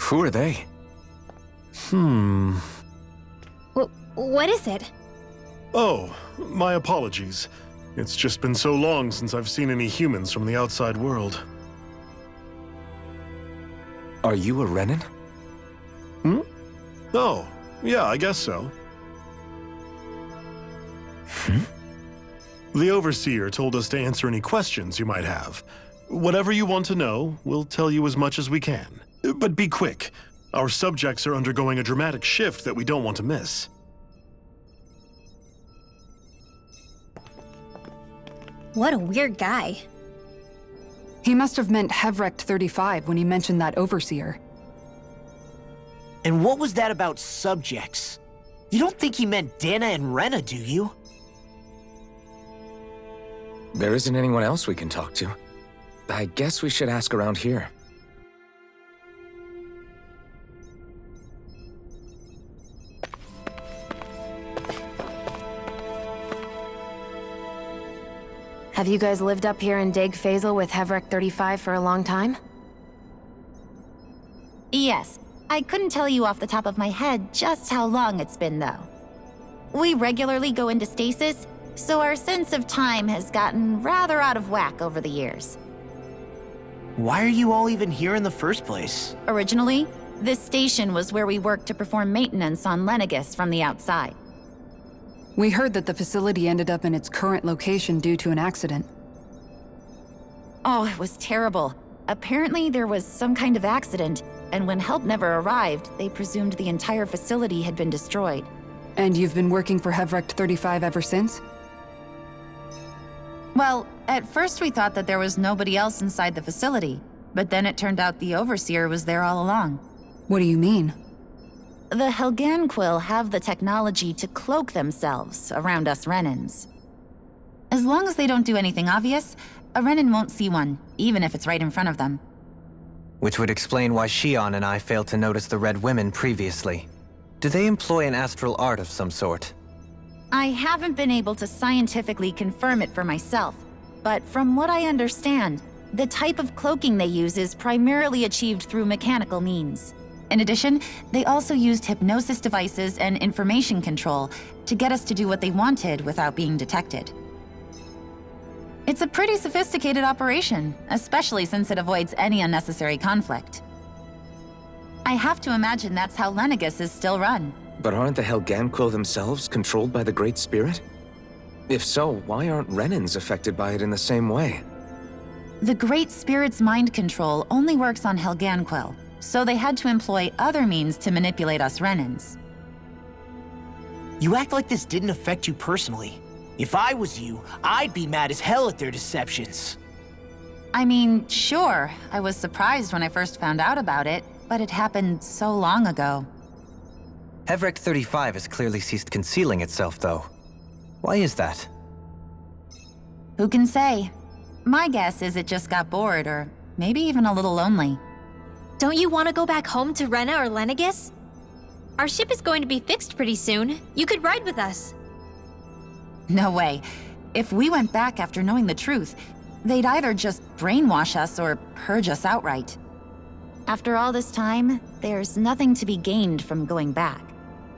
Who are they? What is it? Oh, my apologies. It's just been so long since I've seen any humans from the outside world. Are you a Renan? Oh, yeah, I guess so. The Overseer told us to answer any questions you might have. Whatever you want to know, we'll tell you as much as we can. But be quick. Our subjects are undergoing a dramatic shift that we don't want to miss. What a weird guy. He must have meant Hevrect 35 when he mentioned that Overseer. And what was that about subjects? You don't think he meant Dahna and Rena, do you? There isn't anyone else we can talk to. I guess we should ask around here. Have you guys lived up here in Deg Faisal with Hevrect 35 for a long time? Yes. I couldn't tell you off the top of my head just how long it's been, though. We regularly go into stasis, so our sense of time has gotten rather out of whack over the years. Why are you all even here in the first place? Originally, this station was where we worked to perform maintenance on Lenegis from the outside. We heard that the facility ended up in its current location due to an accident. Oh, it was terrible. Apparently there was some kind of accident, and when help never arrived, they presumed the entire facility had been destroyed. And you've been working for Hevrect 35 ever since? Well, at first we thought that there was nobody else inside the facility, but then it turned out the Overseer was there all along. What do you mean? The Helganquil have the technology to cloak themselves around us Renans. As long as they don't do anything obvious, a Renan won't see one, even if it's right in front of them. Which would explain why Shion and I failed to notice the Red Women previously. Do they employ an astral art of some sort? I haven't been able to scientifically confirm it for myself, but from what I understand, the type of cloaking they use is primarily achieved through mechanical means. In addition, they also used hypnosis devices and information control to get us to do what they wanted without being detected. It's a pretty sophisticated operation, especially since it avoids any unnecessary conflict. I have to imagine that's how Lenegis is still run. But aren't the Helganquil themselves controlled by the Great Spirit? If so, why aren't Renans affected by it in the same way? The Great Spirit's mind control only works on Helganquil, so they had to employ other means to manipulate us Renans. You act like this didn't affect you personally. If I was you, I'd be mad as hell at their deceptions. I mean, sure, I was surprised when I first found out about it, but it happened so long ago. Hevrect 35 has clearly ceased concealing itself, though. Why is that? Who can say? My guess is it just got bored, or maybe even a little lonely. Don't you want to go back home to Rena or Lenegis? Our ship is going to be fixed pretty soon. You could ride with us. No way. If we went back after knowing the truth, they'd either just brainwash us or purge us outright. After all this time, there's nothing to be gained from going back.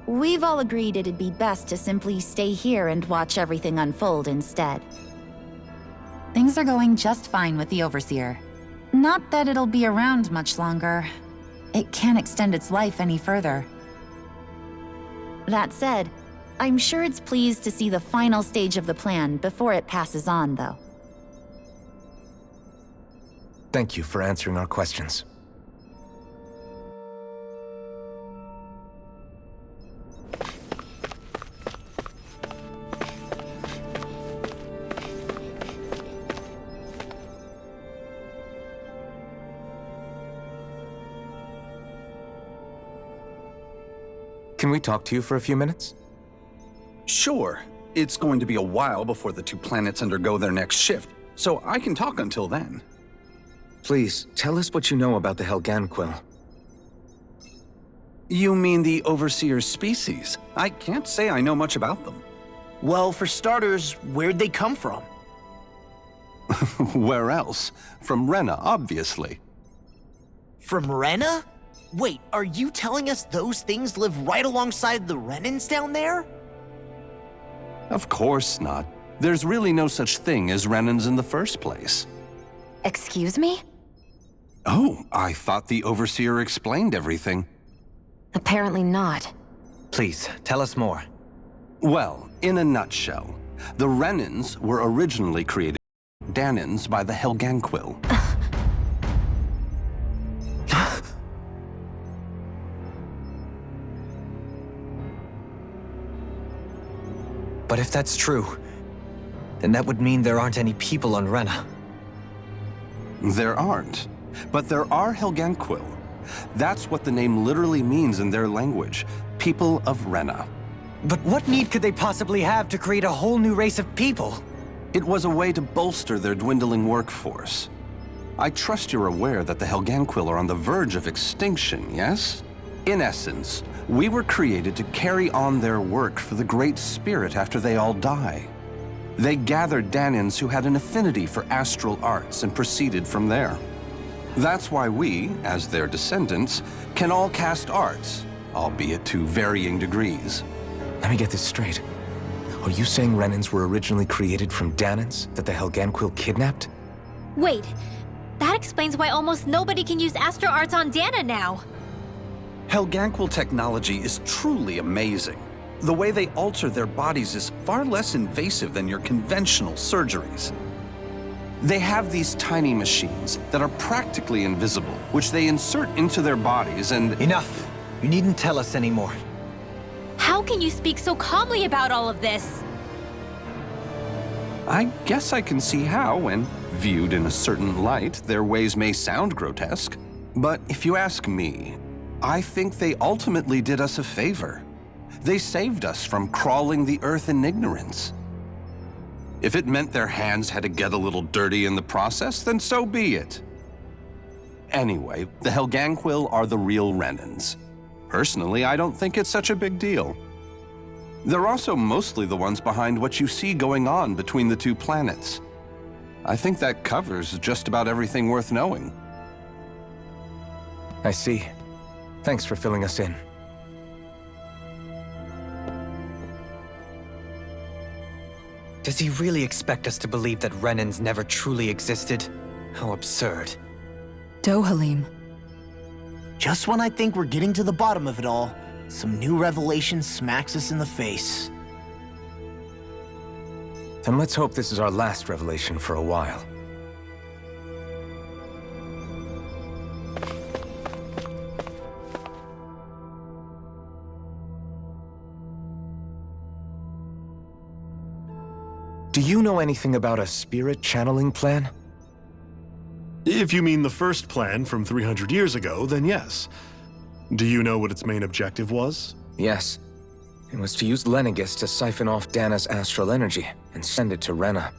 We've all agreed it'd be best to simply stay here and watch everything unfold instead. Things are going just fine with the Overseer. Not that it'll be around much longer. It can't extend its life any further. That said, I'm sure it's pleased to see the final stage of the plan before it passes on, though. Thank you for answering our questions. Can we talk to you for a few minutes? Sure. It's going to be a while before the two planets undergo their next shift, so I can talk until then. Please, tell us what you know about the Helganquil. You mean the Overseer's species? I can't say I know much about them. Well, for starters, where'd they come from? Where else? From Rena, obviously. From Rena? Wait, are you telling us those things live right alongside the Renans down there? Of course not. There's really no such thing as Renans in the first place. Excuse me? Oh, I thought the Overseer explained everything. Apparently not. Please, tell us more. Well, in a nutshell, the Renans were originally created Dahnans by the Helganquil. But if that's true, then that would mean there aren't any people on Rena. There aren't, but there are Helganquil. That's what the name literally means in their language, people of Rena. But what need could they possibly have to create a whole new race of people? It was a way to bolster their dwindling workforce. I trust you're aware that the Helganquil are on the verge of extinction, yes? In essence, we were created to carry on their work for the Great Spirit after they all die. They gathered Dahnans who had an affinity for astral arts and proceeded from there. That's why we, as their descendants, can all cast arts, albeit to varying degrees. Let me get this straight. Are you saying Renans were originally created from Dahnans that the Helganquil kidnapped? Wait, that explains why almost nobody can use astral arts on Dahna now. Helganquil technology is truly amazing. The way they alter their bodies is far less invasive than your conventional surgeries. They have these tiny machines that are practically invisible, which they insert into their bodies and— Enough! You needn't tell us anymore. How can you speak so calmly about all of this? I guess I can see how, when viewed in a certain light, their ways may sound grotesque. But if you ask me, I think they ultimately did us a favor. They saved us from crawling the earth in ignorance. If it meant their hands had to get a little dirty in the process, then so be it. Anyway, the Helganquil are the real Renans. Personally, I don't think it's such a big deal. They're also mostly the ones behind what you see going on between the two planets. I think that covers just about everything worth knowing. I see. Thanks for filling us in. Does he really expect us to believe that Renans never truly existed? How absurd. Dohalim. Just when I think we're getting to the bottom of it all, some new revelation smacks us in the face. Then let's hope this is our last revelation for a while. Do you know anything about a spirit channeling plan? If you mean the first plan from 300 years ago, then yes. Do you know what its main objective was? Yes. It was to use Lenegis to siphon off Dahna's astral energy and send it to Rena.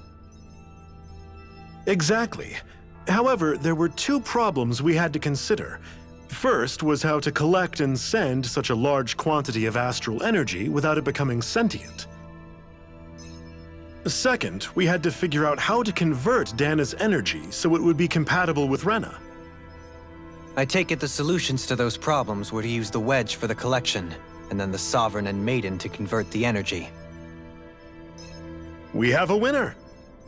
Exactly. However, there were two problems we had to consider. First was how to collect and send such a large quantity of astral energy without it becoming sentient. Second, we had to figure out how to convert Dahna's energy so it would be compatible with Rena. I take it the solutions to those problems were to use the wedge for the collection, and then the Sovereign and Maiden to convert the energy. We have a winner!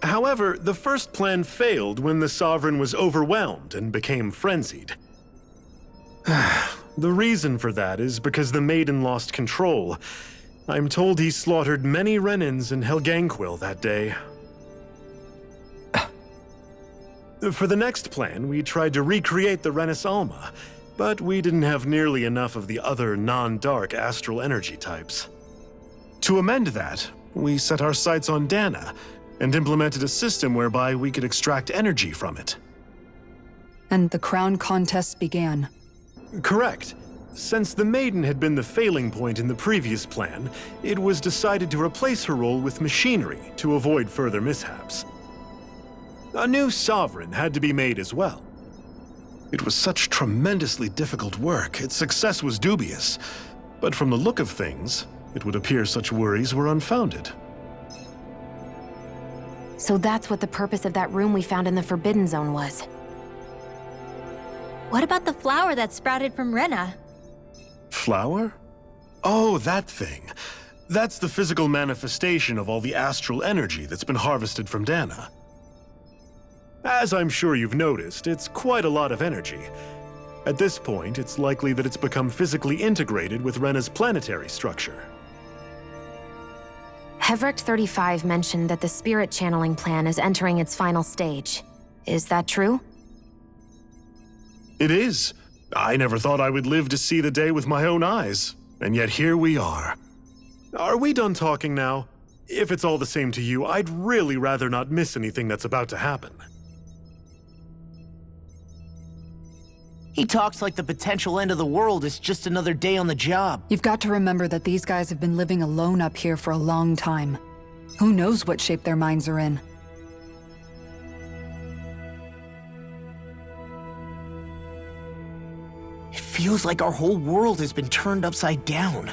However, the first plan failed when the Sovereign was overwhelmed and became frenzied. The reason for that is because the Maiden lost control. I'm told he slaughtered many Renans and Helganquil that day. For the next plan, we tried to recreate the Renis Alma, but we didn't have nearly enough of the other non-dark astral energy types. To amend that, we set our sights on Dahna and implemented a system whereby we could extract energy from it. And the crown contests began. Correct. Since the Maiden had been the failing point in the previous plan, it was decided to replace her role with machinery to avoid further mishaps. A new Sovereign had to be made as well. It was such tremendously difficult work, its success was dubious. But from the look of things, it would appear such worries were unfounded. So that's what the purpose of that room we found in the Forbidden Zone was. What about the flower that sprouted from Rena? Flower? Oh, that thing. That's the physical manifestation of all the astral energy that's been harvested from Dahna. As I'm sure you've noticed, it's quite a lot of energy. At this point, it's likely that it's become physically integrated with Rena's planetary structure. Hevrecht 35 mentioned that the spirit channeling plan is entering its final stage. Is that true? It is. I never thought I would live to see the day with my own eyes, and yet here we are. Are we done talking now? If it's all the same to you, I'd really rather not miss anything that's about to happen. He talks like the potential end of the world is just another day on the job. You've got to remember that these guys have been living alone up here for a long time. Who knows what shape their minds are in? It feels like our whole world has been turned upside down.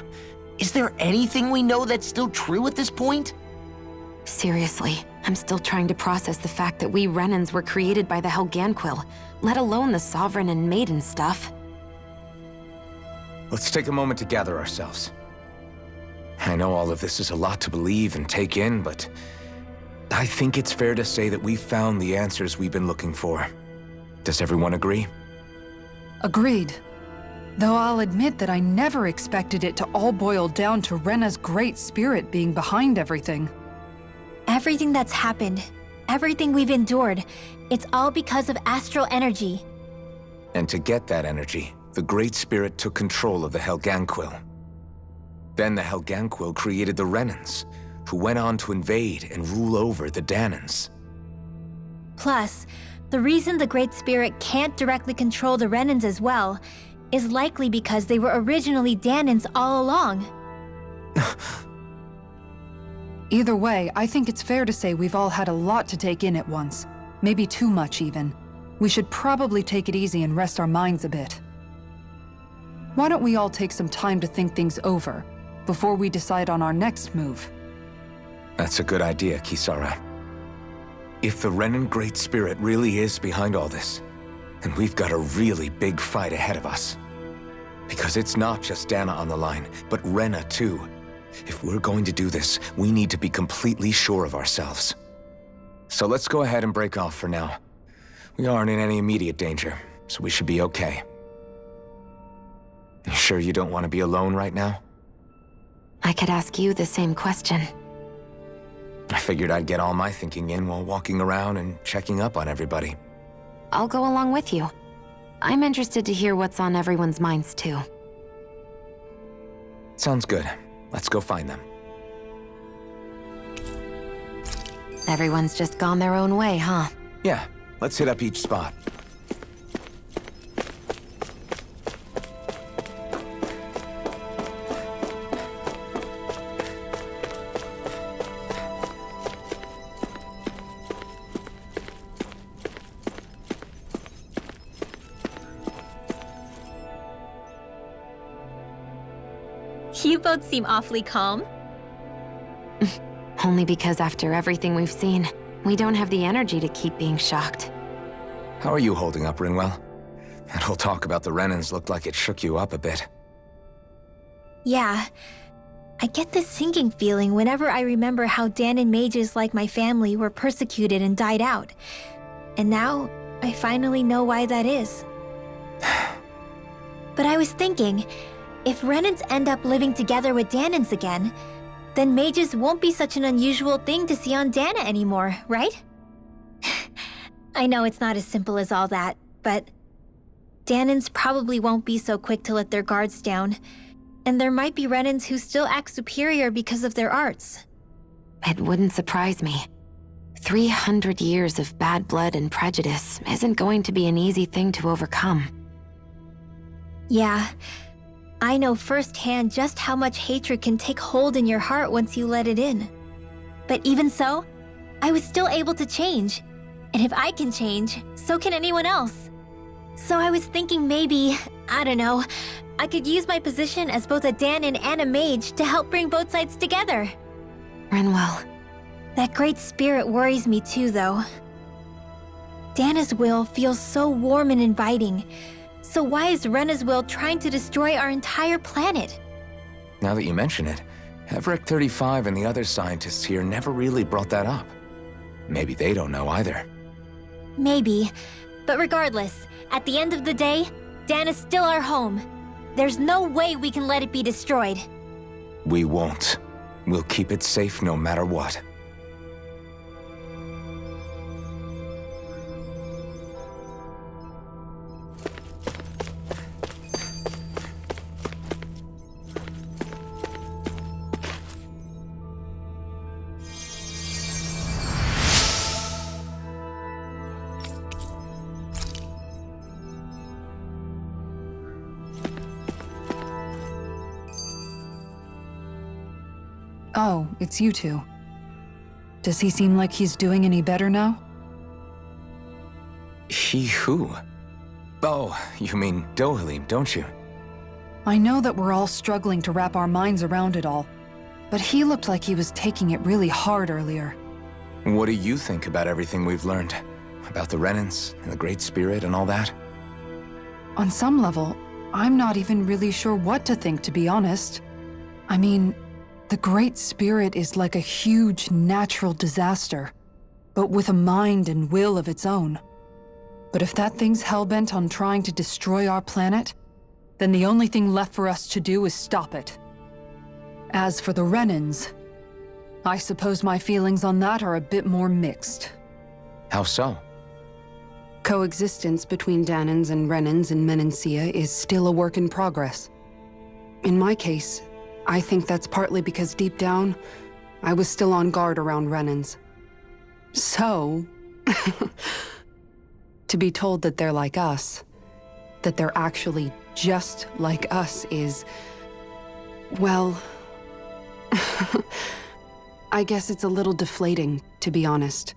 Is there anything we know that's still true at this point? Seriously, I'm still trying to process the fact that we Renans were created by the Helganquil, let alone the Sovereign and Maiden stuff. Let's take a moment to gather ourselves. I know all of this is a lot to believe and take in, but I think it's fair to say that we've found the answers we've been looking for. Does everyone agree? Agreed. Though I'll admit that I never expected it to all boil down to Rena's great spirit being behind everything. Everything that's happened, everything we've endured, it's all because of astral energy. And to get that energy, the Great Spirit took control of the Helganquil. Then the Helganquil created the Renans, who went on to invade and rule over the Dahnans. Plus, the reason the Great Spirit can't directly control the Renans as well is likely because they were originally Dahnans all along. Either way, I think it's fair to say we've all had a lot to take in at once. Maybe too much, even. We should probably take it easy and rest our minds a bit. Why don't we all take some time to think things over, before we decide on our next move? That's a good idea, Kisara. If the Renan Great Spirit really is behind all this, then we've got a really big fight ahead of us. Because it's not just Dahna on the line, but Rena too. If we're going to do this, we need to be completely sure of ourselves. So let's go ahead and break off for now. We aren't in any immediate danger, so we should be okay. You sure you don't want to be alone right now? I could ask you the same question. I figured I'd get all my thinking in while walking around and checking up on everybody. I'll go along with you. I'm interested to hear what's on everyone's minds too. Sounds good. Let's go find them. Everyone's just gone their own way, huh? Yeah, let's hit up each spot. You both seem awfully calm. Only because after everything we've seen, we don't have the energy to keep being shocked. How are you holding up, Rinwell? That whole talk about the Renans looked like it shook you up a bit. Yeah. I get this sinking feeling whenever I remember how Dahnan mages like my family were persecuted and died out. And now, I finally know why that is. But I was thinking, if Renans end up living together with Dahnans again, then mages won't be such an unusual thing to see on Dahna anymore, right? I know it's not as simple as all that, but Dahnans probably won't be so quick to let their guards down, and there might be Renans who still act superior because of their arts. It wouldn't surprise me. 300 years of bad blood and prejudice isn't going to be an easy thing to overcome. Yeah. I know firsthand just how much hatred can take hold in your heart once you let it in. But even so, I was still able to change. And if I can change, so can anyone else. So I was thinking maybe, I don't know, I could use my position as both a Dahnan and a mage to help bring both sides together. Rinwell. That great spirit worries me too, though. Dahna's will feels so warm and inviting, So why is Rena's will trying to destroy our entire planet? Now that you mention it, Everett 35 and the other scientists here never really brought that up. Maybe they don't know either. Maybe. But regardless, at the end of the day, Dahna's still our home. There's no way we can let it be destroyed. We won't. We'll keep it safe no matter what. Oh, it's you two. Does he seem like he's doing any better now? He who? Oh, you mean Dohalim, don't you? I know that we're all struggling to wrap our minds around it all, but he looked like he was taking it really hard earlier. What do you think about everything we've learned? About the Renans, and the Great Spirit, and all that? On some level, I'm not even really sure what to think, to be honest. I mean, the Great Spirit is like a huge natural disaster, but with a mind and will of its own. But if that thing's hellbent on trying to destroy our planet, then the only thing left for us to do is stop it. As for the Renans, I suppose my feelings on that are a bit more mixed. How so? Coexistence between Dahnans and Renans in Menancia is still a work in progress. In my case, I think that's partly because deep down, I was still on guard around Renans. So, to be told that they're like us, that they're actually just like us is, well, I guess it's a little deflating, to be honest.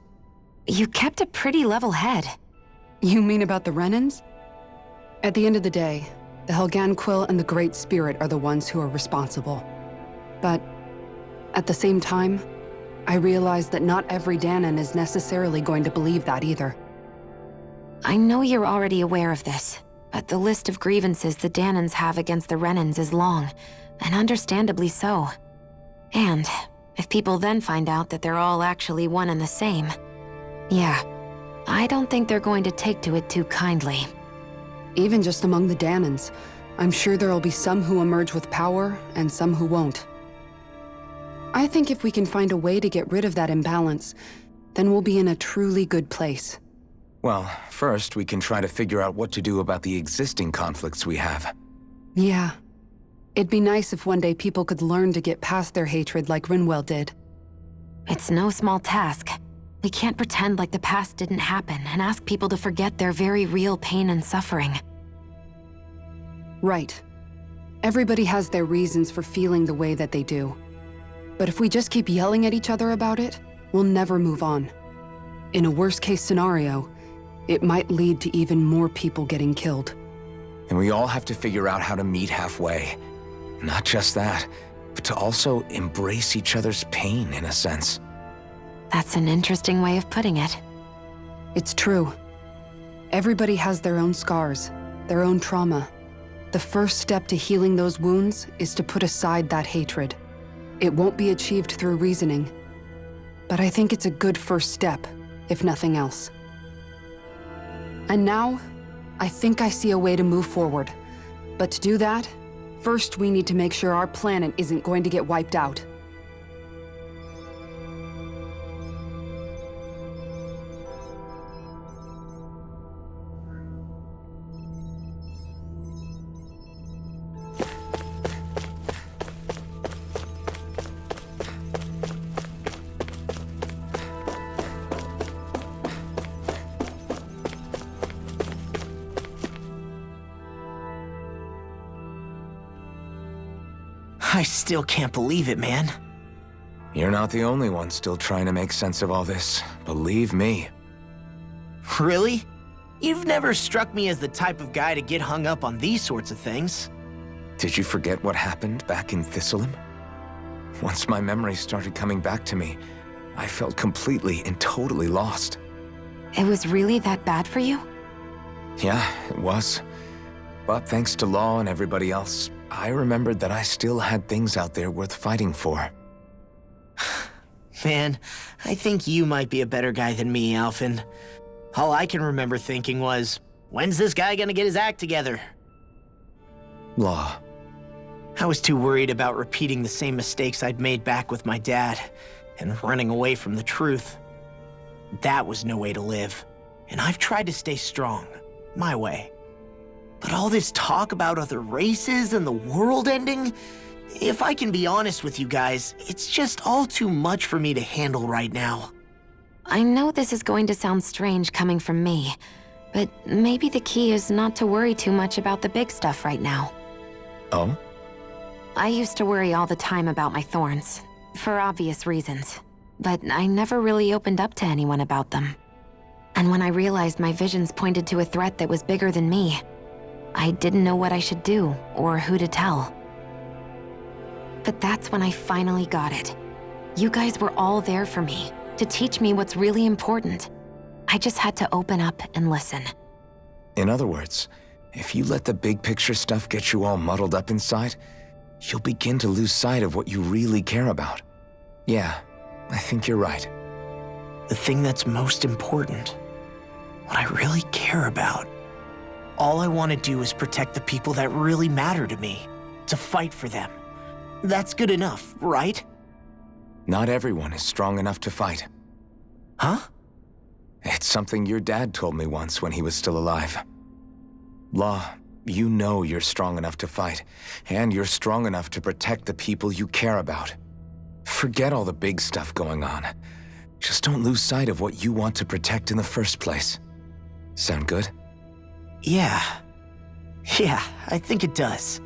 You kept a pretty level head. You mean about the Renans? At the end of the day, the Helganquil and the Great Spirit are the ones who are responsible. But at the same time, I realize that not every Dahnan is necessarily going to believe that either. I know you're already aware of this, but the list of grievances the Dahnans have against the Renans is long, and understandably so. And if people then find out that they're all actually one and the same, yeah, I don't think they're going to take to it too kindly. Even just among the Dahnans, I'm sure there'll be some who emerge with power and some who won't. I think if we can find a way to get rid of that imbalance, then we'll be in a truly good place. Well, first we can try to figure out what to do about the existing conflicts we have. Yeah. It'd be nice if one day people could learn to get past their hatred like Rinwell did. It's no small task. We can't pretend like the past didn't happen and ask people to forget their very real pain and suffering. Right. Everybody has their reasons for feeling the way that they do. But if we just keep yelling at each other about it, we'll never move on. In a worst-case scenario, it might lead to even more people getting killed. And we all have to figure out how to meet halfway. Not just that, but to also embrace each other's pain, in a sense. That's an interesting way of putting it. It's true. Everybody has their own scars, their own trauma. The first step to healing those wounds is to put aside that hatred. It won't be achieved through reasoning, but I think it's a good first step, if nothing else. And now, I think I see a way to move forward. But to do that, first we need to make sure our planet isn't going to get wiped out. I still can't believe it, man. You're not the only one still trying to make sense of all this. Believe me. Really? You've never struck me as the type of guy to get hung up on these sorts of things. Did you forget what happened back in Thistleum? Once my memories started coming back to me, I felt completely and totally lost. It was really that bad for you? Yeah, it was. But thanks to Law and everybody else, I remembered that I still had things out there worth fighting for. Man, I think you might be a better guy than me, Alphen. All I can remember thinking was, when's this guy gonna get his act together? Law. I was too worried about repeating the same mistakes I'd made back with my dad, and running away from the truth. That was no way to live, and I've tried to stay strong, my way. But all this talk about other races and the world ending, if I can be honest with you guys, it's just all too much for me to handle right now. I know this is going to sound strange coming from me, but maybe the key is not to worry too much about the big stuff right now. Oh? I used to worry all the time about my thorns, for obvious reasons, but I never really opened up to anyone about them. And when I realized my visions pointed to a threat that was bigger than me, I didn't know what I should do or who to tell. But that's when I finally got it. You guys were all there for me, to teach me what's really important. I just had to open up and listen. In other words, if you let the big picture stuff get you all muddled up inside, you'll begin to lose sight of what you really care about. Yeah, I think you're right. The thing that's most important, what I really care about. All I want to do is protect the people that really matter to me, to fight for them. That's good enough, right? Not everyone is strong enough to fight. Huh? It's something your dad told me once when he was still alive. Law, you know you're strong enough to fight, and you're strong enough to protect the people you care about. Forget all the big stuff going on. Just don't lose sight of what you want to protect in the first place. Sound good? Yeah, I think it does.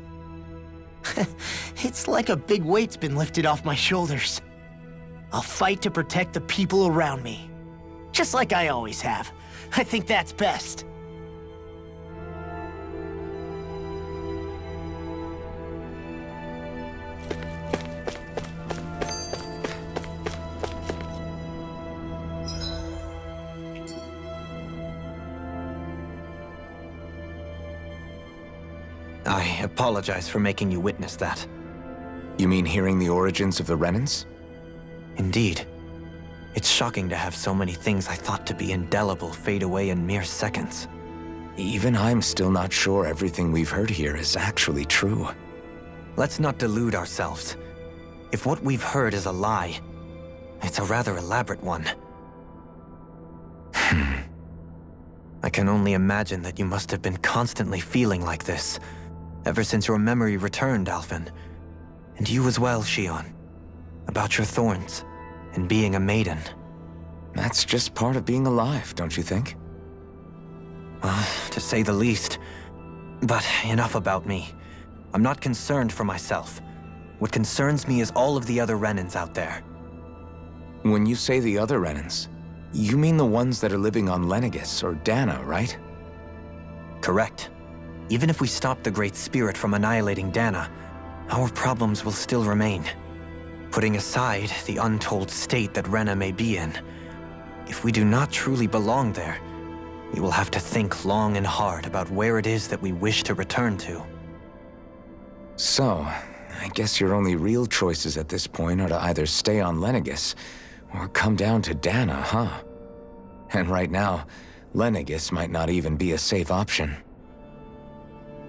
It's like a big weight's been lifted off my shoulders. I'll fight to protect the people around me. Just like I always have. I think that's best. I apologize for making you witness that. You mean hearing the origins of the Renans? Indeed. It's shocking to have so many things I thought to be indelible fade away in mere seconds. Even I'm still not sure everything we've heard here is actually true. Let's not delude ourselves. If what we've heard is a lie, it's a rather elaborate one. I can only imagine that you must have been constantly feeling like this, ever since your memory returned, Alphen. And you as well, Shion. About your thorns, and being a maiden. That's just part of being alive, don't you think? To say the least. But enough about me. I'm not concerned for myself. What concerns me is all of the other Renans out there. When you say the other Renans, you mean the ones that are living on Lenegis or Dahna, right? Correct. Even if we stop the Great Spirit from annihilating Dahna, our problems will still remain. Putting aside the untold state that Rena may be in, if we do not truly belong there, we will have to think long and hard about where it is that we wish to return to. So, I guess your only real choices at this point are to either stay on Lenegis or come down to Dahna, huh? And right now, Lenegis might not even be a safe option.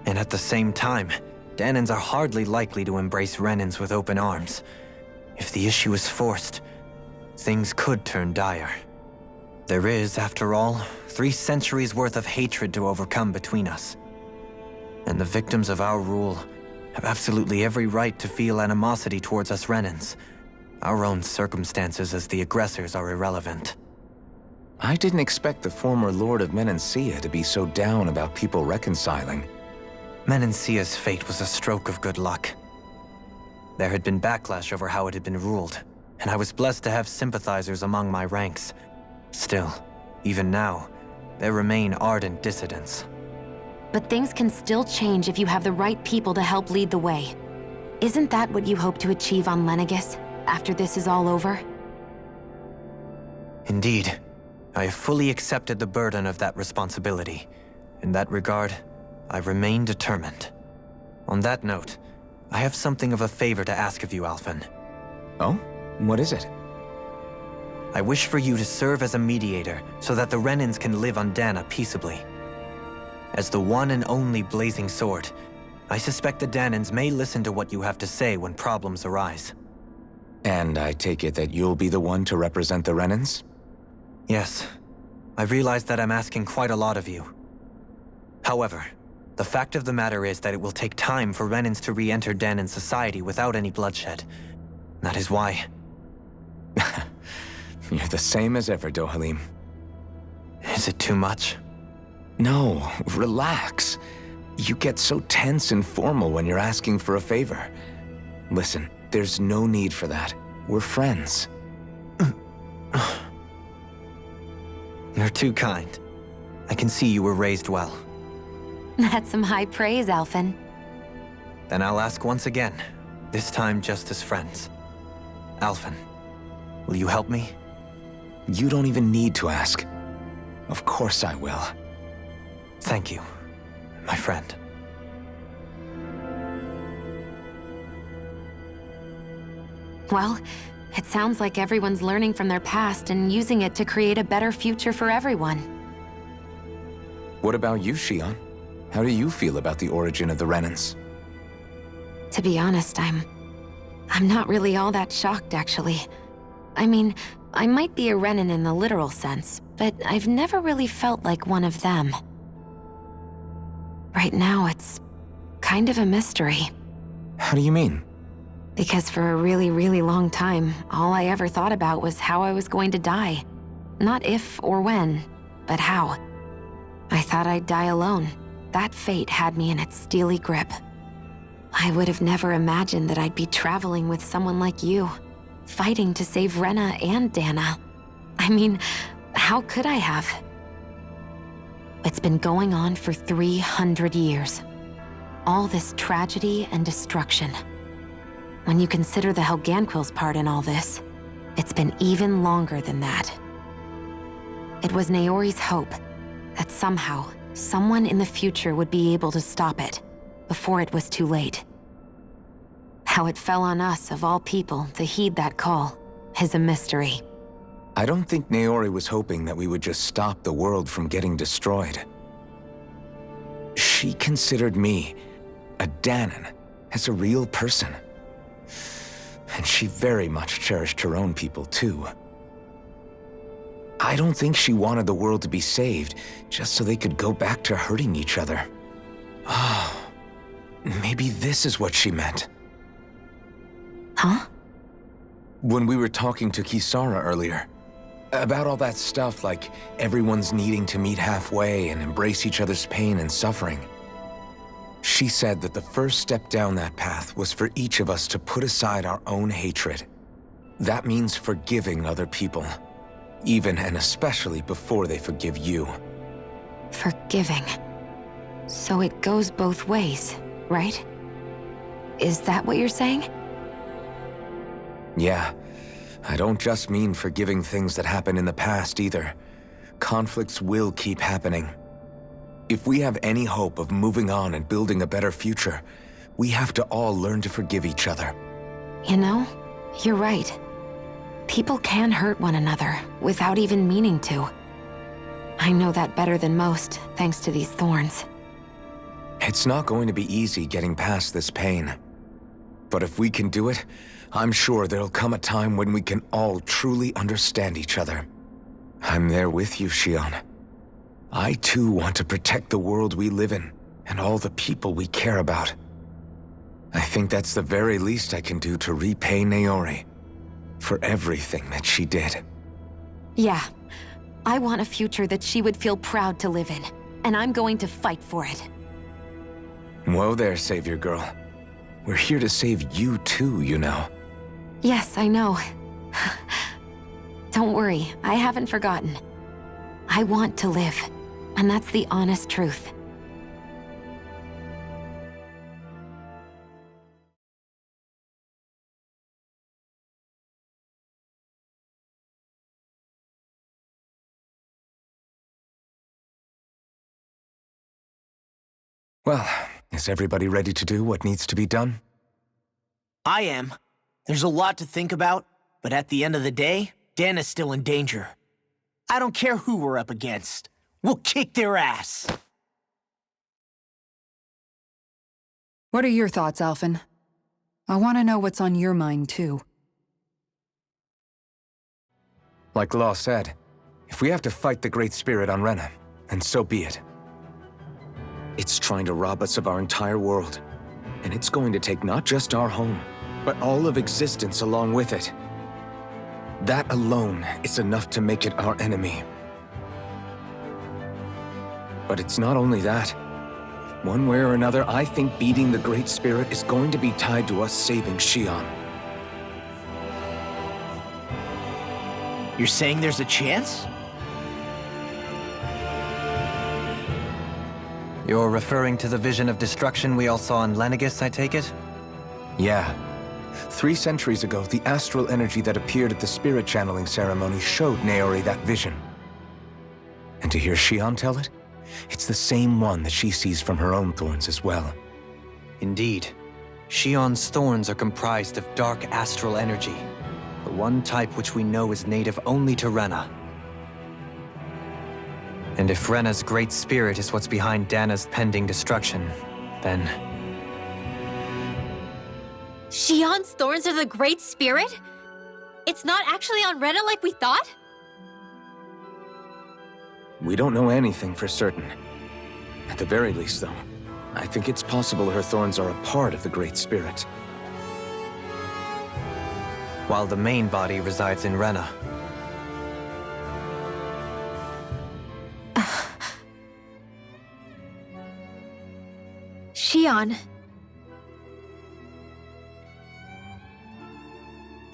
And at the same time, Dahnans are hardly likely to embrace Renans with open arms. If the issue is forced, things could turn dire. There is, after all, 3 centuries worth of hatred to overcome between us. And the victims of our rule have absolutely every right to feel animosity towards us Renans. Our own circumstances as the aggressors are irrelevant. I didn't expect the former Lord of Menancia to be so down about people reconciling. Menancia's fate was a stroke of good luck. There had been backlash over how it had been ruled, and I was blessed to have sympathizers among my ranks. Still, even now, there remain ardent dissidents. But things can still change if you have the right people to help lead the way. Isn't that what you hope to achieve on Lenegis, after this is all over? Indeed. I have fully accepted the burden of that responsibility. In that regard, I remain determined. On that note, I have something of a favor to ask of you, Alphen. Oh? What is it? I wish for you to serve as a mediator so that the Renans can live on Dahna peaceably. As the one and only blazing sword, I suspect the Dahnans may listen to what you have to say when problems arise. And I take it that you'll be the one to represent the Renans? Yes. I realize that I'm asking quite a lot of you. However, the fact of the matter is that it will take time for Renans to re-enter Dahnan society without any bloodshed. That is why... You're the same as ever, Dohalim. Is it too much? No, relax. You get so tense and formal when you're asking for a favor. Listen, there's no need for that. We're friends. You're too kind. I can see you were raised well. That's some high praise, Alphen. Then I'll ask once again, this time just as friends. Alphen, will you help me? You don't even need to ask. Of course I will. Thank you, my friend. Well, it sounds like everyone's learning from their past and using it to create a better future for everyone. What about you, Shion? How do you feel about the origin of the Renans? To be honest, I'm not really all that shocked, actually. I mean, I might be a Renan in the literal sense, but I've never really felt like one of them. Right now, it's kind of a mystery. How do you mean? Because for a really, really long time, all I ever thought about was how I was going to die. Not if or when, but how. I thought I'd die alone. That fate had me in its steely grip. I would have never imagined that I'd be traveling with someone like you, fighting to save Rena and Dahna. I mean, how could I have? It's been going on for 300 years. All this tragedy and destruction. When you consider the Helganquil's part in all this, it's been even longer than that. It was Naori's hope that somehow, someone in the future would be able to stop it before it was too late. How it fell on us, of all people, to heed that call is a mystery. I don't think Naori was hoping that we would just stop the world from getting destroyed. She considered me, a Dahnan, as a real person. And she very much cherished her own people, too. I don't think she wanted the world to be saved just so they could go back to hurting each other. Oh, maybe this is what she meant. Huh? When we were talking to Kisara earlier, about all that stuff like everyone's needing to meet halfway and embrace each other's pain and suffering. She said that the first step down that path was for each of us to put aside our own hatred. That means forgiving other people, even and especially before they forgive you. Forgiving. So it goes both ways, right? Is that what you're saying? Yeah. I don't just mean forgiving things that happened in the past either. Conflicts will keep happening. If we have any hope of moving on and building a better future, we have to all learn to forgive each other. You know, you're right. People can hurt one another without even meaning to. I know that better than most, thanks to these thorns. It's not going to be easy getting past this pain. But if we can do it, I'm sure there'll come a time when we can all truly understand each other. I'm there with you, Shion. I too want to protect the world we live in, and all the people we care about. I think that's the very least I can do to repay Naori for everything that she did. Yeah. I want a future that she would feel proud to live in, and I'm going to fight for it. Whoa there, Savior Girl. We're here to save you too, you know. Yes, I know. Don't worry, I haven't forgotten. I want to live, and that's the honest truth. Well, is everybody ready to do what needs to be done? I am. There's a lot to think about, but at the end of the day, Dahna's still in danger. I don't care who we're up against. We'll kick their ass. What are your thoughts, Alphen? I want to know what's on your mind, too. Like Law said, if we have to fight the Great Spirit on Rena, then so be it. It's trying to rob us of our entire world. And it's going to take not just our home, but all of existence along with it. That alone is enough to make it our enemy. But it's not only that. One way or another, I think beating the Great Spirit is going to be tied to us saving Xion. You're saying there's a chance? You're referring to the vision of destruction we all saw in Lenegis, I take it? Yeah. 3 centuries ago, the astral energy that appeared at the spirit channeling ceremony showed Naori that vision. And to hear Xion tell it, it's the same one that she sees from her own thorns as well. Indeed. Xion's thorns are comprised of dark astral energy, the one type which we know is native only to Rena. And if Rena's great spirit is what's behind Dahna's pending destruction, then... Xion's thorns are the Great Spirit? It's not actually on Rena like we thought? We don't know anything for certain. At the very least, though, I think it's possible her thorns are a part of the Great Spirit. While the main body resides in Rena. Xion.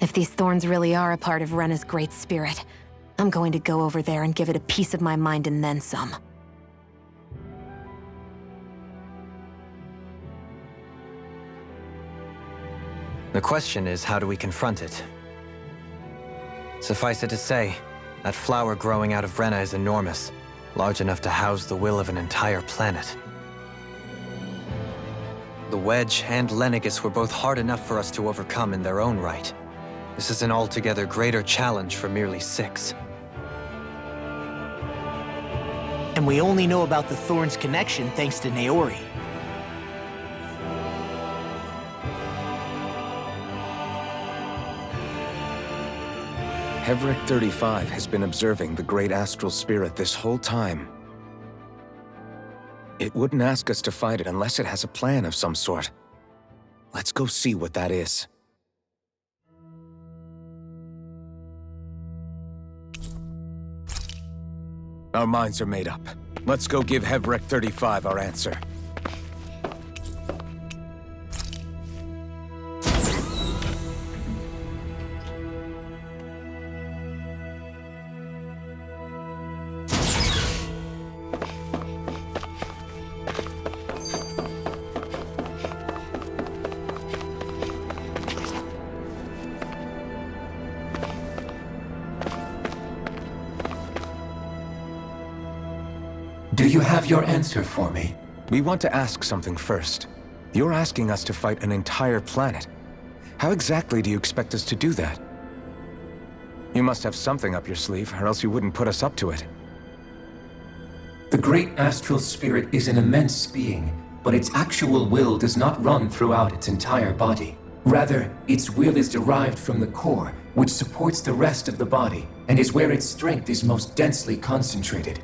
If these thorns really are a part of Rena's great spirit, I'm going to go over there and give it a piece of my mind and then some. The question is, how do we confront it? Suffice it to say, that flower growing out of Rena is enormous, large enough to house the will of an entire planet. The Wedge and Lenegis were both hard enough for us to overcome in their own right. This is an altogether greater challenge for merely 6. And we only know about the Thorns connection thanks to Naori. Hevric 35 has been observing the Great Astral Spirit this whole time. It wouldn't ask us to fight it unless it has a plan of some sort. Let's go see what that is. Our minds are made up. Let's go give Hevric 35 our answer. Do you have your answer for me? We want to ask something first. You're asking us to fight an entire planet. How exactly do you expect us to do that? You must have something up your sleeve, or else you wouldn't put us up to it. The great astral spirit is an immense being, but its actual will does not run throughout its entire body. Rather, its will is derived from the core, which supports the rest of the body, and is where its strength is most densely concentrated.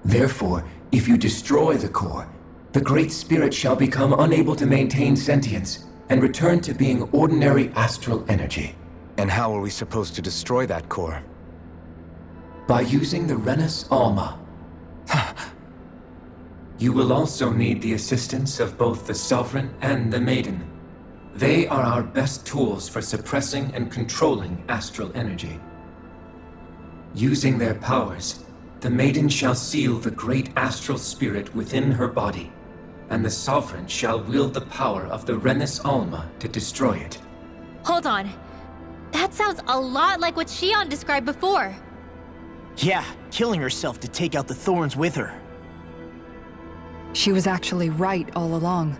Therefore, if you destroy the core, the Great Spirit shall become unable to maintain sentience and return to being ordinary astral energy. And how are we supposed to destroy that core? By using the Renis Alma. You will also need the assistance of both the Sovereign and the Maiden. They are our best tools for suppressing and controlling astral energy. Using their powers, the Maiden shall seal the great astral spirit within her body, and the Sovereign shall wield the power of the Renis Alma to destroy it. Hold on. That sounds a lot like what Xion described before. Yeah, killing herself to take out the Thorns with her. She was actually right all along.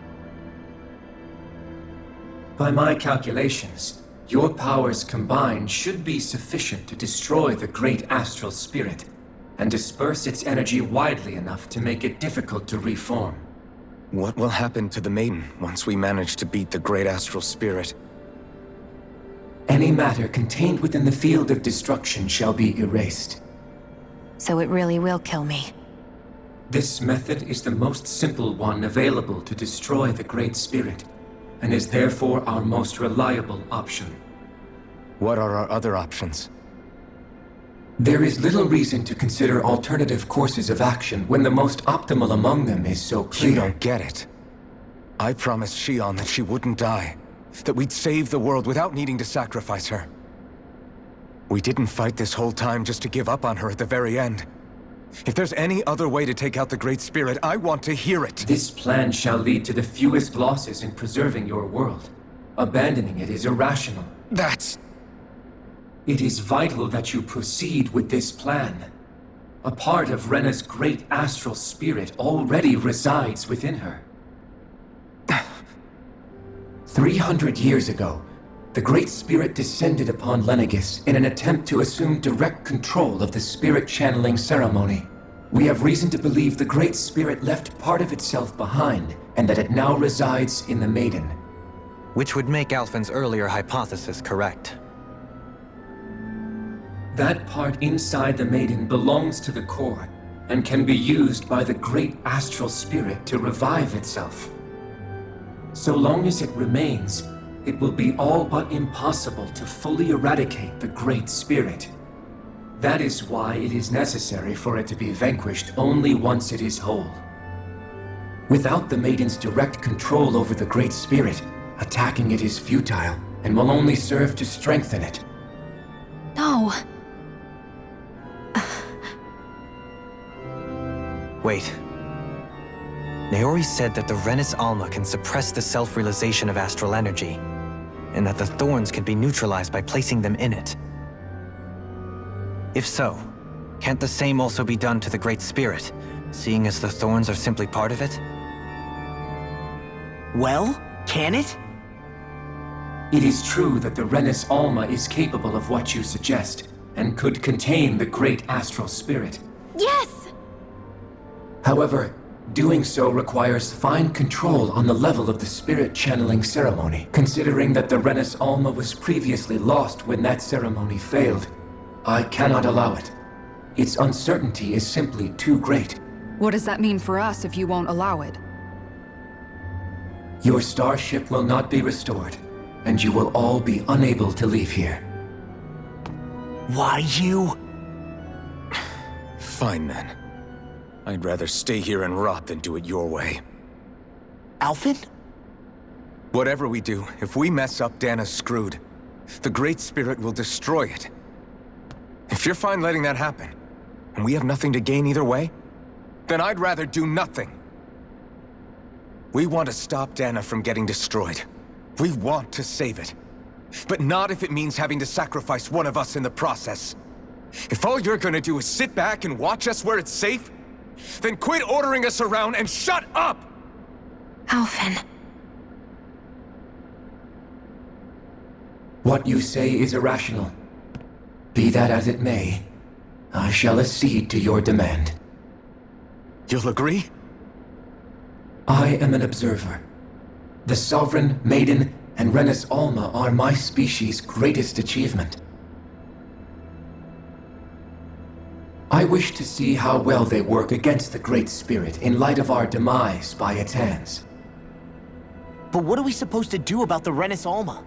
By my calculations, your powers combined should be sufficient to destroy the great astral spirit and disperse its energy widely enough to make it difficult to reform. What will happen to the maiden once we manage to beat the great astral spirit? Any matter contained within the field of destruction shall be erased. So it really will kill me. This method is the most simple one available to destroy the Great Spirit, and is therefore our most reliable option. What are our other options? There is little reason to consider alternative courses of action when the most optimal among them is so clear. You don't get it. I promised Shion that she wouldn't die, that we'd save the world without needing to sacrifice her. We didn't fight this whole time just to give up on her at the very end. If there's any other way to take out the Great Spirit, I want to hear it. This plan shall lead to the fewest losses in preserving your world. Abandoning it is irrational. It is vital that you proceed with this plan. A part of Rena's great astral spirit already resides within her. 300 years ago, the Great Spirit descended upon Lenegis in an attempt to assume direct control of the spirit channeling ceremony. We have reason to believe the Great Spirit left part of itself behind, and that it now resides in the Maiden. Which would make Alphen's earlier hypothesis correct. That part inside the Maiden belongs to the core, and can be used by the great astral spirit to revive itself. So long as it remains, it will be all but impossible to fully eradicate the Great Spirit. That is why it is necessary for it to be vanquished only once it is whole. Without the Maiden's direct control over the Great Spirit, attacking it is futile, and will only serve to strengthen it. No. Wait. Naori said that the Renis Alma can suppress the self-realization of astral energy, and that the thorns can be neutralized by placing them in it. If so, can't the same also be done to the Great Spirit, seeing as the thorns are simply part of it? Well, can it? It is true that the Renis Alma is capable of what you suggest, and could contain the great astral spirit. Yes! However, doing so requires fine control on the level of the spirit channeling ceremony. Considering that the Renis Alma was previously lost when that ceremony failed, I cannot allow it. Its uncertainty is simply too great. What does that mean for us if you won't allow it? Your starship will not be restored, and you will all be unable to leave here. Why you? Fine then. I'd rather stay here and rot than do it your way. Alphen? Whatever we do, if we mess up, Dahna's screwed. The Great Spirit will destroy it. If you're fine letting that happen, and we have nothing to gain either way, then I'd rather do nothing. We want to stop Dahna from getting destroyed. We want to save it. But not if it means having to sacrifice one of us in the process. If all you're gonna do is sit back and watch us where it's safe, then quit ordering us around and shut up! Alphen. What you say is irrational. Be that as it may, I shall accede to your demand. You'll agree? I am an observer. The Sovereign, Maiden, and Renis Alma are my species' greatest achievement. I wish to see how well they work against the Great Spirit in light of our demise by its hands. But what are we supposed to do about the Renis Alma?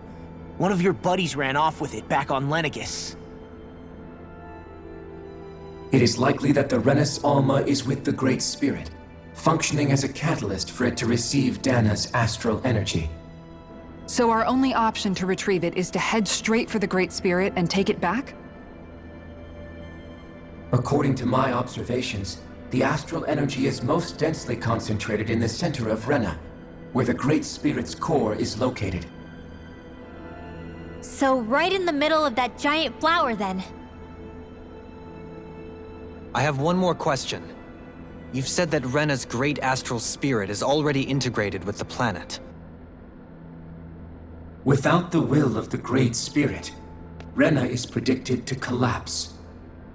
One of your buddies ran off with it back on Lenegis. It is likely that the Renis Alma is with the Great Spirit, functioning as a catalyst for it to receive Dahna's astral energy. So our only option to retrieve it is to head straight for the Great Spirit and take it back? According to my observations, the astral energy is most densely concentrated in the center of Rena, where the Great Spirit's core is located. So right in the middle of that giant flower then. I have one more question. You've said that Rena's great astral spirit is already integrated with the planet. Without the will of the Great Spirit, Rena is predicted to collapse.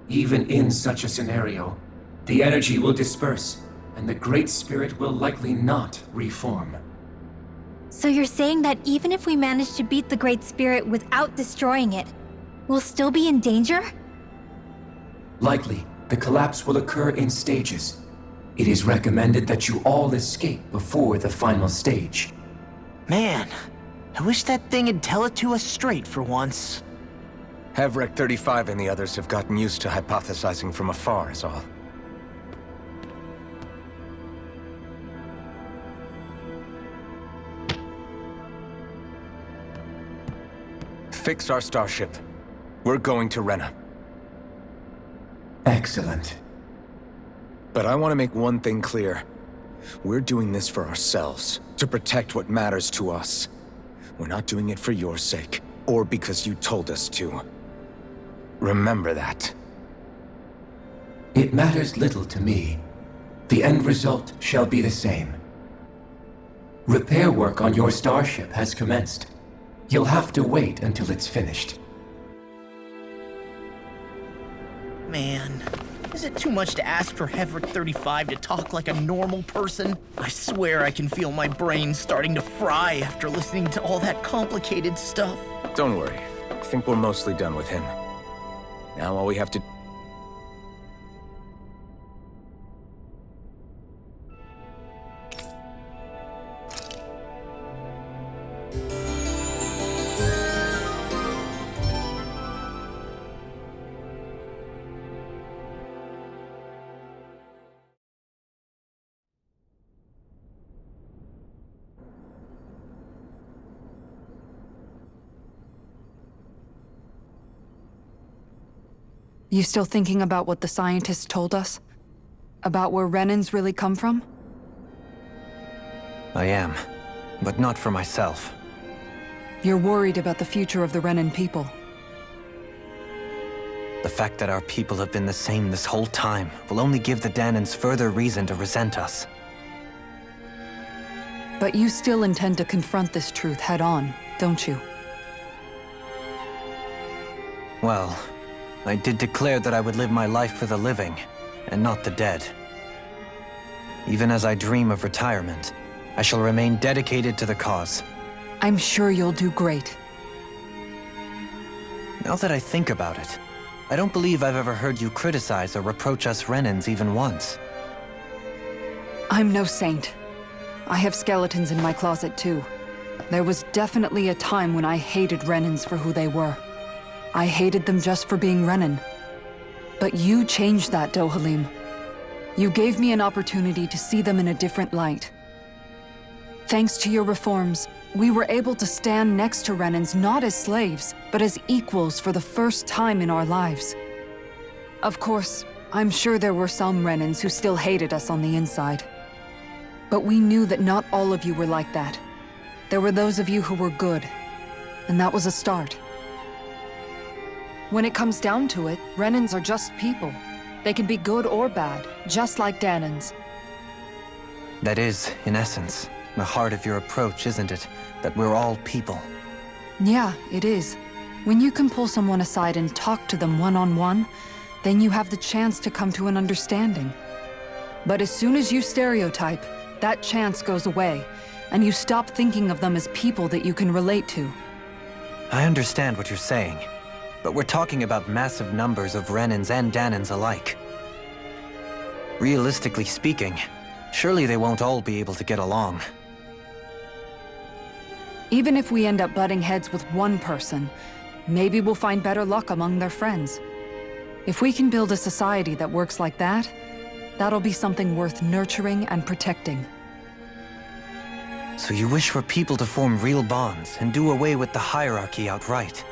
Even in such a scenario, the energy will disperse, and the Great Spirit will likely not reform. So you're saying that even if we manage to beat the Great Spirit without destroying it, we'll still be in danger? Likely, the collapse will occur in stages. It is recommended that you all escape before the final stage. Man, I wish that thing would tell it to us straight for once. Hevrek 35 and the others have gotten used to hypothesizing from afar, is all. Fix our starship. We're going to Rena. Excellent. But I want to make one thing clear. We're doing this for ourselves, to protect what matters to us. We're not doing it for your sake, or because you told us to. Remember that. It matters little to me. The end result shall be the same. Repair work on your starship has commenced. You'll have to wait until it's finished. Man, is it too much to ask for Hevrek 35 to talk like a normal person? I swear I can feel my brain starting to fry after listening to all that complicated stuff. Don't worry. I think we're mostly done with him. Now all we have to... You still thinking about what the scientists told us? About where Renans really come from? I am, but not for myself. You're worried about the future of the Renan people. The fact that our people have been the same this whole time will only give the Dahnans further reason to resent us. But you still intend to confront this truth head-on, don't you? Well, I did declare that I would live my life for the living, and not the dead. Even as I dream of retirement, I shall remain dedicated to the cause. I'm sure you'll do great. Now that I think about it, I don't believe I've ever heard you criticize or reproach us Renans even once. I'm no saint. I have skeletons in my closet too. There was definitely a time when I hated Renans for who they were. I hated them just for being Renan. But you changed that, Dohalim. You gave me an opportunity to see them in a different light. Thanks to your reforms, we were able to stand next to Renans not as slaves, but as equals for the first time in our lives. Of course, I'm sure there were some Renans who still hated us on the inside. But we knew that not all of you were like that. There were those of you who were good, and that was a start. When it comes down to it, Renans are just people. They can be good or bad, just like Dahnans. That is, in essence, the heart of your approach, isn't it? That we're all people. Yeah, it is. When you can pull someone aside and talk to them one-on-one, then you have the chance to come to an understanding. But as soon as you stereotype, that chance goes away, and you stop thinking of them as people that you can relate to. I understand what you're saying, but we're talking about massive numbers of Renans and Dahnans alike. Realistically speaking, surely they won't all be able to get along. Even if we end up butting heads with one person, maybe we'll find better luck among their friends. If we can build a society that works like that, that'll be something worth nurturing and protecting. So you wish for people to form real bonds and do away with the hierarchy outright?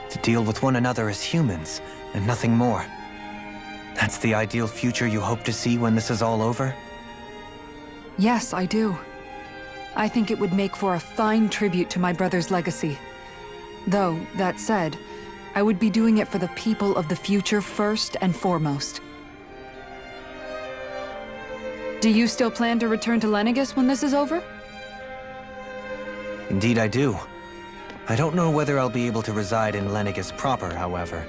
To deal with one another as humans, and nothing more? That's the ideal future you hope to see when this is all over? Yes, I do. I think it would make for a fine tribute to my brother's legacy. Though, that said, I would be doing it for the people of the future first and foremost. Do you still plan to return to Lenegis when this is over? Indeed I do. I don't know whether I'll be able to reside in Lenegis proper, however.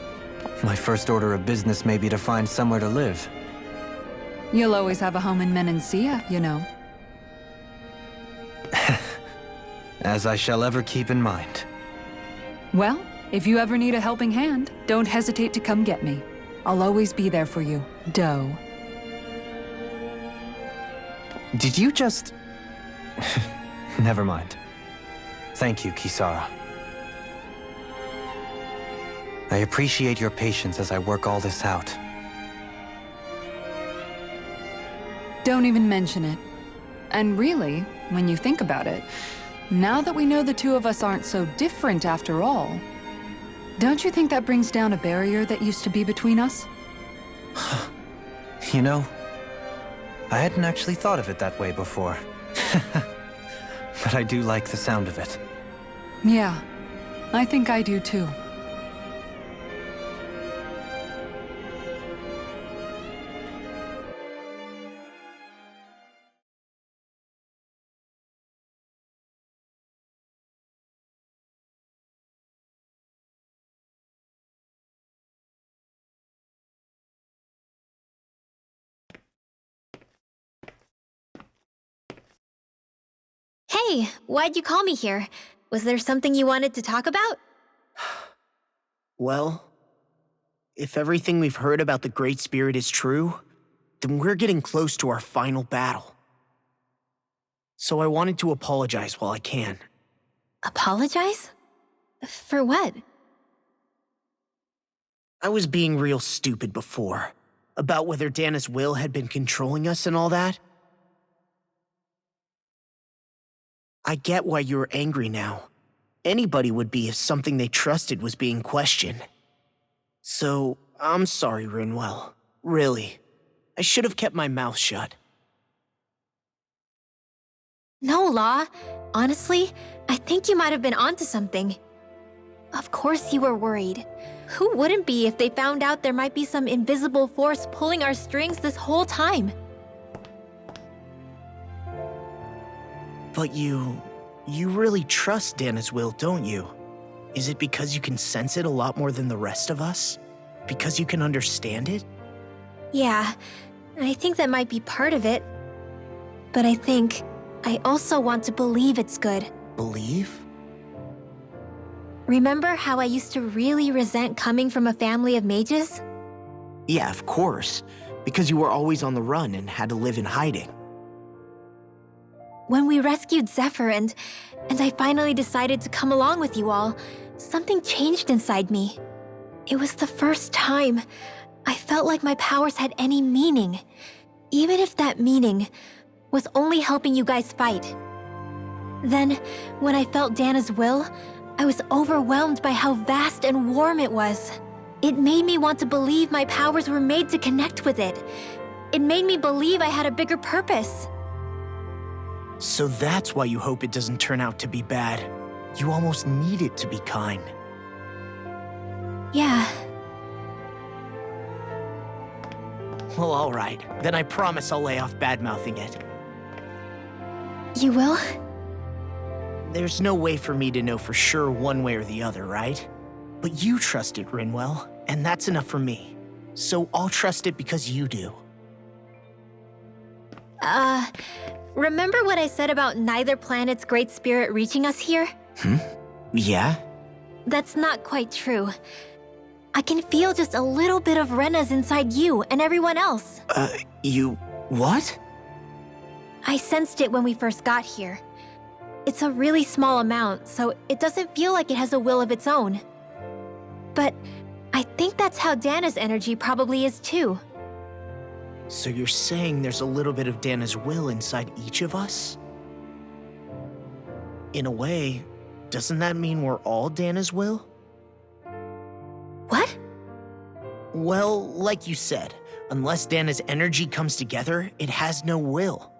My first order of business may be to find somewhere to live. You'll always have a home in Menancia, you know. As I shall ever keep in mind. Well, if you ever need a helping hand, don't hesitate to come get me. I'll always be there for you, Doe. Did you just... Never mind. Thank you, Kisara. I appreciate your patience as I work all this out. Don't even mention it. And really, when you think about it, now that we know the two of us aren't so different after all, don't you think that brings down a barrier that used to be between us? You know, I hadn't actually thought of it that way before. But I do like the sound of it. Yeah, I think I do too. Hey, why'd you call me here? Was there something you wanted to talk about? Well, if everything we've heard about the Great Spirit is true, then we're getting close to our final battle. So I wanted to apologize while I can. Apologize? For what? I was being real stupid before, about whether Dahna's will had been controlling us and all that. I get why you're angry now. Anybody would be if something they trusted was being questioned. So, I'm sorry, Rinwell. Really. I should have kept my mouth shut. No, Law. Honestly, I think you might have been onto something. Of course you were worried. Who wouldn't be if they found out there might be some invisible force pulling our strings this whole time? But you really trust Dahna's will, don't you? Is it because you can sense it a lot more than the rest of us? Because you can understand it? Yeah, I think that might be part of it. But I think I also want to believe it's good. Believe? Remember how I used to really resent coming from a family of mages? Yeah, of course. Because you were always on the run and had to live in hiding. When we rescued Zephyr and I finally decided to come along with you all, something changed inside me. It was the first time I felt like my powers had any meaning, even if that meaning was only helping you guys fight. Then, when I felt Dahna's will, I was overwhelmed by how vast and warm it was. It made me want to believe my powers were made to connect with it. It made me believe I had a bigger purpose. So that's why you hope it doesn't turn out to be bad. You almost need it to be kind. Yeah. Well, all right. Then I promise I'll lay off bad-mouthing it. You will? There's no way for me to know for sure one way or the other, right? But you trust it, Rinwell, and that's enough for me. So I'll trust it because you do. Remember what I said about neither planet's great spirit reaching us here? Yeah? That's not quite true. I can feel just a little bit of Rena's inside you and everyone else. What? I sensed it when we first got here. It's a really small amount, so it doesn't feel like it has a will of its own. But I think that's how Dahna's energy probably is too. So you're saying there's a little bit of Dahna's will inside each of us? In a way, doesn't that mean we're all Dahna's will? What? Well, like you said, unless Dahna's energy comes together, it has no will.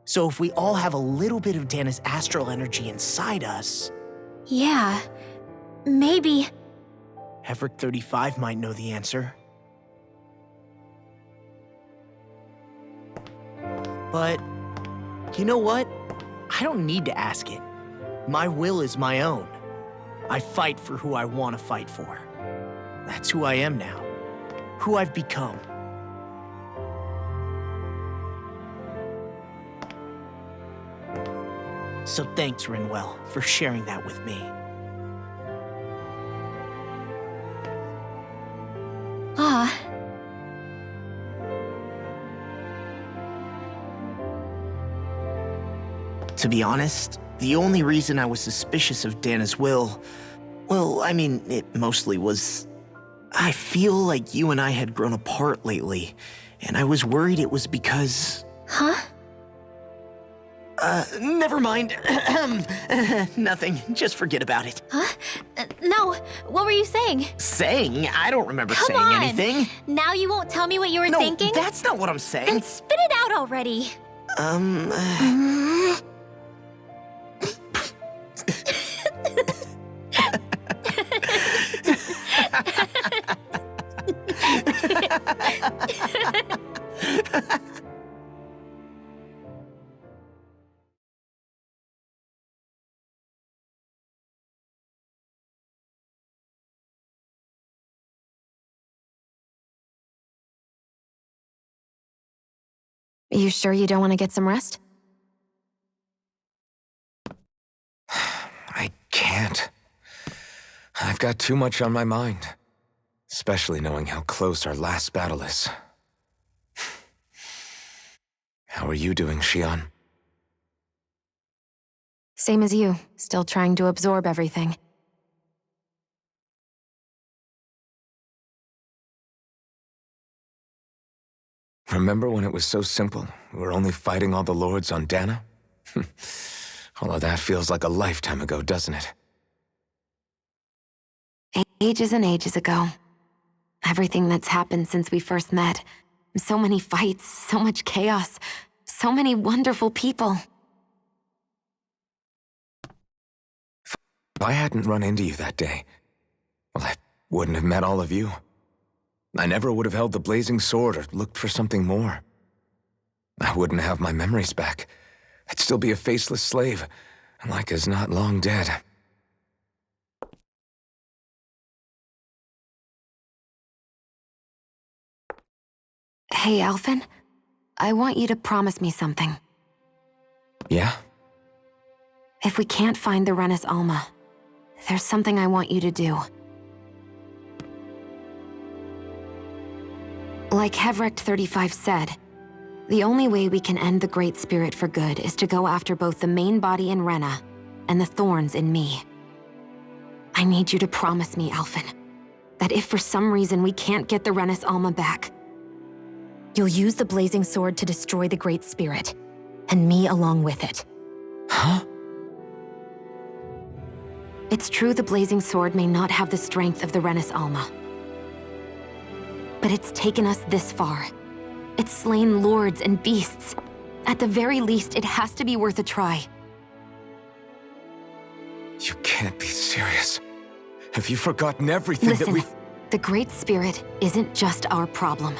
So if we all have a little bit of Dahna's astral energy inside us... Yeah, maybe... Hevrick 35 might know the answer. But you know what? I don't need to ask it. My will is my own. I fight for who I want to fight for. That's who I am now. Who I've become. So thanks, Rinwell, for sharing that with me. Ah. To be honest, the only reason I was suspicious of Dahna's will, well, I mean, it mostly was... I feel like you and I had grown apart lately, and I was worried it was because... Huh? Never mind. Nothing. Just forget about it. Huh? No, what were you saying? Saying? I don't remember Come saying on. anything. Now you won't tell me what you were No, thinking? that's not what I'm saying. Then spit it out already. You sure you don't want to get some rest? I can't. I've got too much on my mind. Especially knowing how close our last battle is. How are you doing, Xion? Same as you, still trying to absorb everything. Remember when it was so simple? We were only fighting all the lords on Dahna? All of that feels like a lifetime ago, doesn't it? Ages and ages ago. Everything that's happened since we first met. So many fights, so much chaos, so many wonderful people. If I hadn't run into you that day, well, I wouldn't have met all of you. I never would have held the blazing sword or looked for something more. I wouldn't have my memories back. I'd still be a faceless slave, like as not long dead. Hey, Alphen. I want you to promise me something. Yeah? If we can't find the Rena's Alma, there's something I want you to do. Like Hevrect 35 said, the only way we can end the Great Spirit for good is to go after both the main body in Rena and the thorns in me. I need you to promise me, Alphen, that if for some reason we can't get the Rena's Alma back, you'll use the blazing sword to destroy the Great Spirit, and me along with it. Huh? It's true the blazing sword may not have the strength of the Rena's Alma. But it's taken us this far. It's slain lords and beasts. At the very least, it has to be worth a try. You can't be serious. Have you forgotten everything Listen, that we've... the Great Spirit isn't just our problem.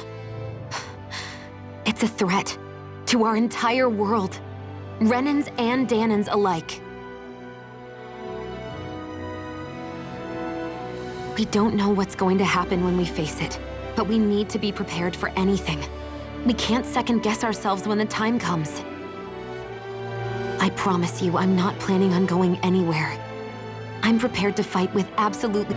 It's a threat to our entire world. Renans and Dahnans alike. We don't know what's going to happen when we face it, but we need to be prepared for anything. We can't second-guess ourselves when the time comes. I promise you, I'm not planning on going anywhere. I'm prepared to fight with absolutely...